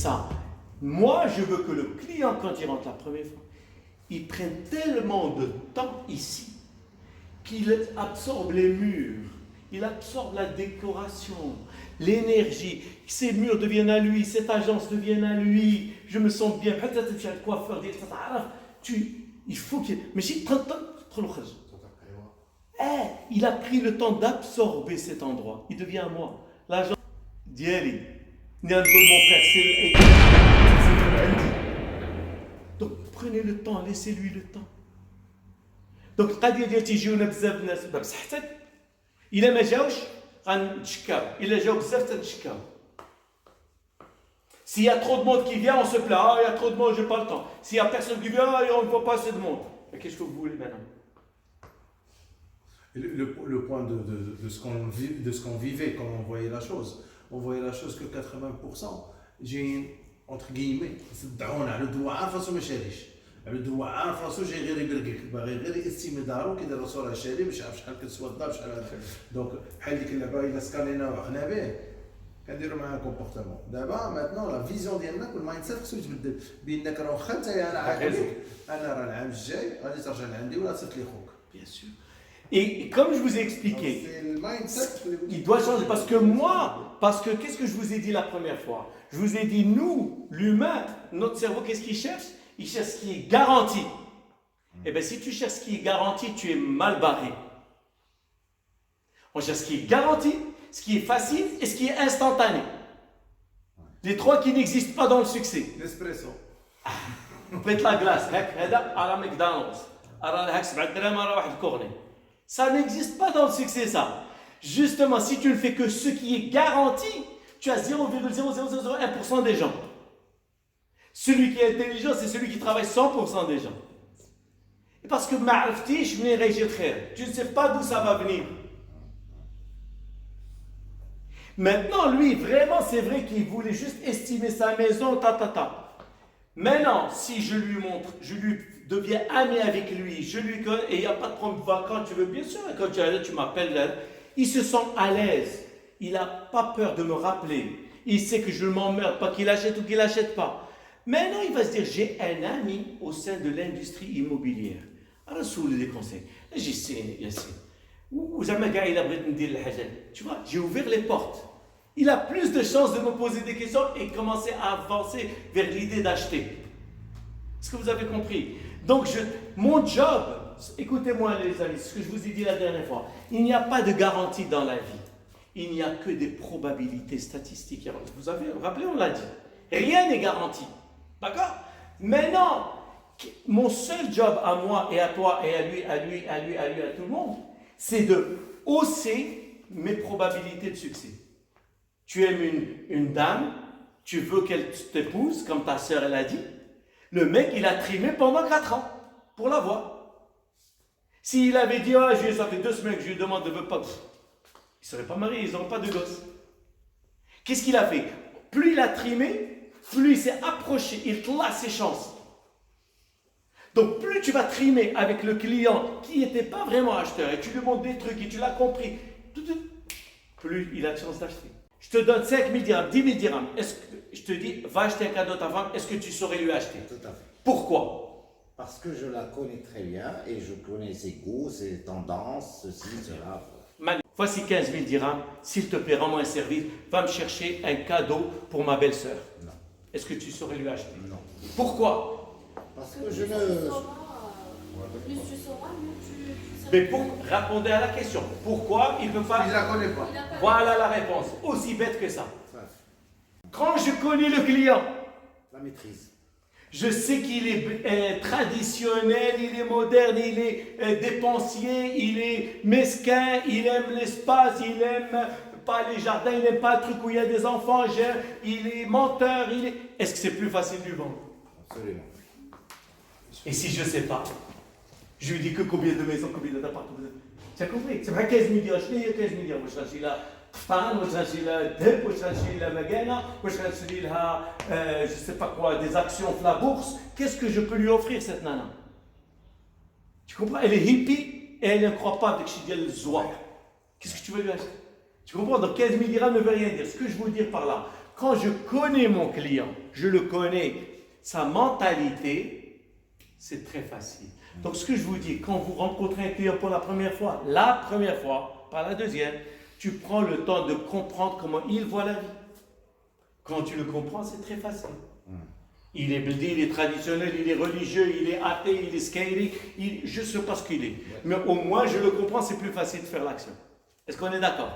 ça. Moi, je veux que le client, quand il rentre la première fois, il prenne tellement de temps ici qu'il absorbe les murs, il absorbe la décoration, l'énergie, que ces murs deviennent à lui, cette agence devienne à lui, je me sens bien, peut-être que le coiffeur dit, il faut qu'il... Mais si 30 ans, il a pris le temps d'absorber cet endroit, il devient à moi. L'agence d'Yali, mon frère, c'est donc prenez le temps, laissez-lui le temps. Donc القضيه ديال تيجيونا بزاف الناس بصحتك الا ما جاوش غنتشكاو الا جاو بزاف تنتشكاو. S'il y a trop de monde qui vient, on se plaint. Ah, il y a trop de monde, j'ai pas le temps. S'il y a personne qui vient, on ne voit pas assez de monde. Mais qu'est-ce que vous voulez maintenant? Le point de ce qu'on vivait quand on voyait la chose que 80% j'ai entre guillemets صدعونا على الدواء عارف راسو ما شاريش على الدواء عارف راسو جاي غير يقلق باغي غير يستلم دارو كيدير راسو راه شاري مش عارف شحال كتسوى الدار شحال هذا دونك بحال ديك اللعبه الا سكانينا وحنا به كنديروا معاها كومبورتمون دابا ماتنون لا فيزيون ديالنا كل مايند سيت خصو يتبدل بانك راه واخا انت انا عاقلك انا راه العام الجاي غادي ترجع لعندي ولا تصيفط لي خوك. Bien sûr. Et comme je vous ai expliqué, il doit changer. Parce que qu'est-ce que je vous ai dit la première fois? Je vous ai dit, nous, l'humain, notre cerveau, qu'est-ce qu'il cherche? Il cherche ce qui est garanti. Eh bien, si tu cherches ce qui est garanti, tu es mal barré. On cherche ce qui est garanti, ce qui est facile et ce qui est instantané. Les trois qui n'existent pas dans le succès. L'espresso. Pète la glace, à la McDonald's. Ça n'existe pas dans le succès, ça. Justement, si tu ne fais que ce qui est garanti, tu as 0,0001% des gens. Celui qui est intelligent, c'est celui qui travaille 100% des gens. Et parce que tu ne sais pas d'où ça va venir. Maintenant, lui, vraiment, c'est vrai qu'il voulait juste estimer sa maison, Maintenant, si je lui montre, je lui deviens ami avec lui, je lui connais, et il n'y a pas de problème, quand tu veux, bien sûr, quand tu m'appelles, il se sent à l'aise. Il n'a pas peur de me rappeler. Il sait que je ne m'emmerde pas, qu'il achète ou qu'il n'achète pas. Maintenant, il va se dire, j'ai un ami au sein de l'industrie immobilière. Alors, sous les conseils, tu vois, j'ai ouvert les portes. Il a plus de chances de me poser des questions et commencer à avancer vers l'idée d'acheter. Est-ce que vous avez compris? Donc, mon job, écoutez-moi les amis, ce que je vous ai dit la dernière fois, il n'y a pas de garantie dans la vie. Il n'y a que des probabilités statistiques. Vous avez rappelé, on l'a dit. Rien n'est garanti. D'accord? Maintenant, mon seul job à moi et à toi et à lui, à tout le monde, c'est de hausser mes probabilités de succès. Tu aimes une dame, tu veux qu'elle t'épouse, comme ta sœur elle a dit. Le mec, il a trimé pendant 4 ans pour l'avoir. S'il avait dit, ça fait 2 semaines que je lui demande de ne pas, il ne serait pas marié, ils n'auraient pas de gosse. Qu'est-ce qu'il a fait? Plus il a trimé, plus il s'est approché, il te l'a ses chances. Donc plus tu vas trimer avec le client qui n'était pas vraiment acheteur et tu lui montres des trucs et tu l'as compris, plus il a de chance d'acheter. Je te donne 5 000 dirhams, 10 000 dirhams. Je te dis, va acheter un cadeau à ta femme, est-ce que tu saurais lui acheter? Tout à fait. Pourquoi? Parce que je la connais très bien et je connais ses goûts, ses tendances, ceci, cela. Manu, voici 15 000 dirhams. S'il te plaît, rends-moi un service. Va me chercher un cadeau pour ma belle-sœur. Non. Est-ce que tu saurais lui acheter? Non. Pourquoi? Parce que je ne... Plus tu sauras, mieux tu Mais répondez à la question. Pourquoi il ne peut pas... Il ne la connaît pas. Voilà la réponse. Aussi bête que ça. Quand je connais le client, La maîtrise. je sais qu'il est traditionnel, il est moderne, il est dépensier, il est mesquin, il aime l'espace, il aime pas les jardins, il n'aime pas le truc où il y a des enfants, il est menteur, Est-ce que c'est plus facile de lui vendre? Absolument. Et si je ne sais pas, je lui dis que combien de maisons, combien d'appartements. Tu as compris? C'est vrai 15 millions, je l'ai 15 millions, je suis là. واش غنشري لها الذهب واش غنشري لها مكانه واش غنشري لها je sais pas quoi des actions de la bourse. Qu'est-ce que je peux lui offrir cette nana? Tu comprends? Elle est hippie et elle ne croit pas avec Chidiel Zoua. Qu'est-ce que tu veux lui acheter? Tu comprends? Donc 15 000 dirhams ne veut rien dire. Ce que je veux dire par là, quand je connais mon client, je le connais, sa mentalité, c'est très facile. Donc ce que je vous dis, quand vous rencontrez un client pour la première fois, pas la deuxième, tu prends le temps de comprendre comment il voit la vie. Quand tu le comprends, c'est très facile. Il est blédé, il est traditionnel, il est religieux, il est athée, il est scary, je ne sais pas ce qu'il est. Mais au moins, je le comprends, c'est plus facile de faire l'action. Est-ce qu'on est d'accord?